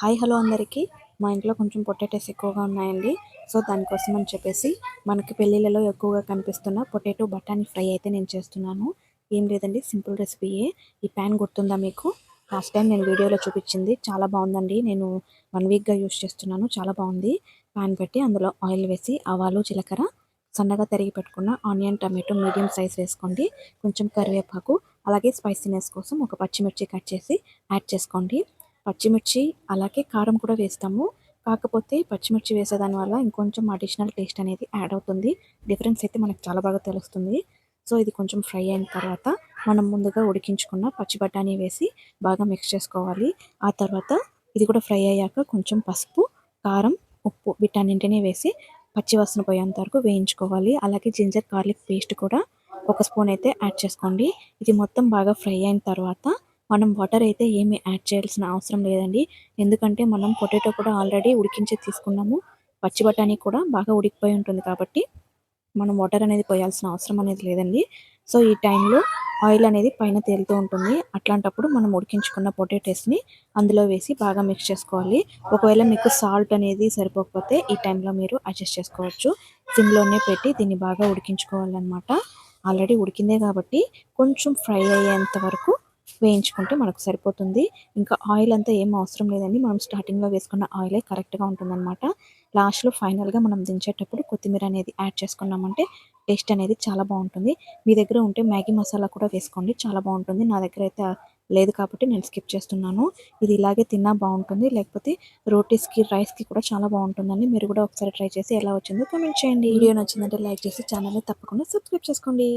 Hi hello అందరికీ. మా ఇంట్లో కొంచెం పొటాటోస్ ఎక్కువగా ఉన్నాయండి. సో దానికోసం అని చెప్పేసి మనకి పెళ్ళిళ్ళలో ఎక్కువగా కనిపిస్తున్న పొటాటో బఠానీ ఫ్రై అయితే నేను చేస్తున్నాను. ఏం లేదండి, సింపుల్ రెసిపీయే. ఈ ప్యాన్ గుర్తుందా మీకు? లాస్ట్ టైం నేను వీడియోలో చూపించింది చాలా బాగుందండి. నేను 1 వీక్గా యూస్ చేస్తున్నాను, చాలా బాగుంది. ప్యాన్ పెట్టి అందులో ఆయిల్ వేసి ఆవాలు జీలకర్ర సన్నగా తరిగి పెట్టుకున్న ఆనియన్ టమాటో మీడియం సైజ్ వేసుకోండి. కొంచెం కరివేపాకు, అలాగే స్పైసీనెస్ కోసం ఒక పచ్చిమిర్చి కట్ చేసి యాడ్ చేసుకోండి. పచ్చిమిర్చి అలాగే కారం కూడా వేస్తాము. కాకపోతే పచ్చిమిర్చి వేసేదాని వల్ల ఇంకొంచెం అడిషనల్ టేస్ట్ అనేది యాడ్ అవుతుంది. డిఫరెన్స్ అయితే మనకు చాలా బాగా తెలుస్తుంది. సో ఇది కొంచెం ఫ్రై అయిన తర్వాత మనం ముందుగా ఉడికించుకున్న పచ్చి బఠానీ వేసి బాగా మిక్స్ చేసుకోవాలి. ఆ తర్వాత ఇది కూడా ఫ్రై అయ్యాక కొంచెం పసుపు, కారం, ఉప్పు వీటన్నింటినీ వేసి పచ్చివాసన పోయేంత వరకు వేయించుకోవాలి. అలాగే జింజర్ గార్లిక్ పేస్ట్ కూడా 1 స్పూన్ అయితే యాడ్ చేసుకోండి. ఇది మొత్తం బాగా ఫ్రై అయిన తర్వాత మనం వాటర్ అయితే ఏమి యాడ్ చేయాల్సిన అవసరం లేదండి. ఎందుకంటే మనం పొటాటో కూడా ఆల్రెడీ ఉడికించి తీసుకున్నాము. పచ్చి బఠానీ కూడా బాగా ఉడికిపోయి ఉంటుంది కాబట్టి మనం వాటర్ అనేది పోయాల్సిన అవసరం అనేది లేదండి. సో ఈ టైంలో ఆయిల్ అనేది పైన తేలుతూ ఉంటుంది. అట్లాంటప్పుడు మనం ఉడికించుకున్న పొటాటోస్ని అందులో వేసి బాగా మిక్స్ చేసుకోవాలి. ఒకవేళ మీకు సాల్ట్ అనేది సరిపోకపోతే ఈ టైంలో మీరు అడ్జస్ట్ చేసుకోవచ్చు. సిమ్లోనే పెట్టి దీన్ని బాగా ఉడికించుకోవాలన్నమాట. ఆల్రెడీ ఉడికిందే కాబట్టి కొంచెం ఫ్రై అయ్యేంత వరకు వేయించుకుంటే మనకు సరిపోతుంది. ఇంకా ఆయిల్ అంతా ఏం అవసరం లేదండి. మనం స్టార్టింగ్లో వేసుకున్న ఆయిలే కరెక్ట్గా ఉంటుందన్నమాట. లాస్ట్లో ఫైనల్గా మనం దించేటప్పుడు కొత్తిమీర అనేది యాడ్ చేసుకున్నామంటే టేస్ట్ అనేది చాలా బాగుంటుంది. మీ దగ్గర ఉంటే మ్యాగీ మసాలా కూడా వేసుకోండి, చాలా బాగుంటుంది. నా దగ్గర అయితే లేదు కాబట్టి నేను స్కిప్ చేస్తున్నాను. ఇది ఇలాగే తిన్నా బాగుంటుంది, లేకపోతే రోటీస్కి రైస్కి కూడా చాలా బాగుంటుందండి. మీరు కూడా ఒకసారి ట్రై చేసి ఎలా వచ్చిందో కామెంట్ చేయండి. వీడియో నచ్చిందంటే లైక్ చేసి ఛానల్ని తప్పకుండా సబ్స్క్రైబ్ చేసుకోండి.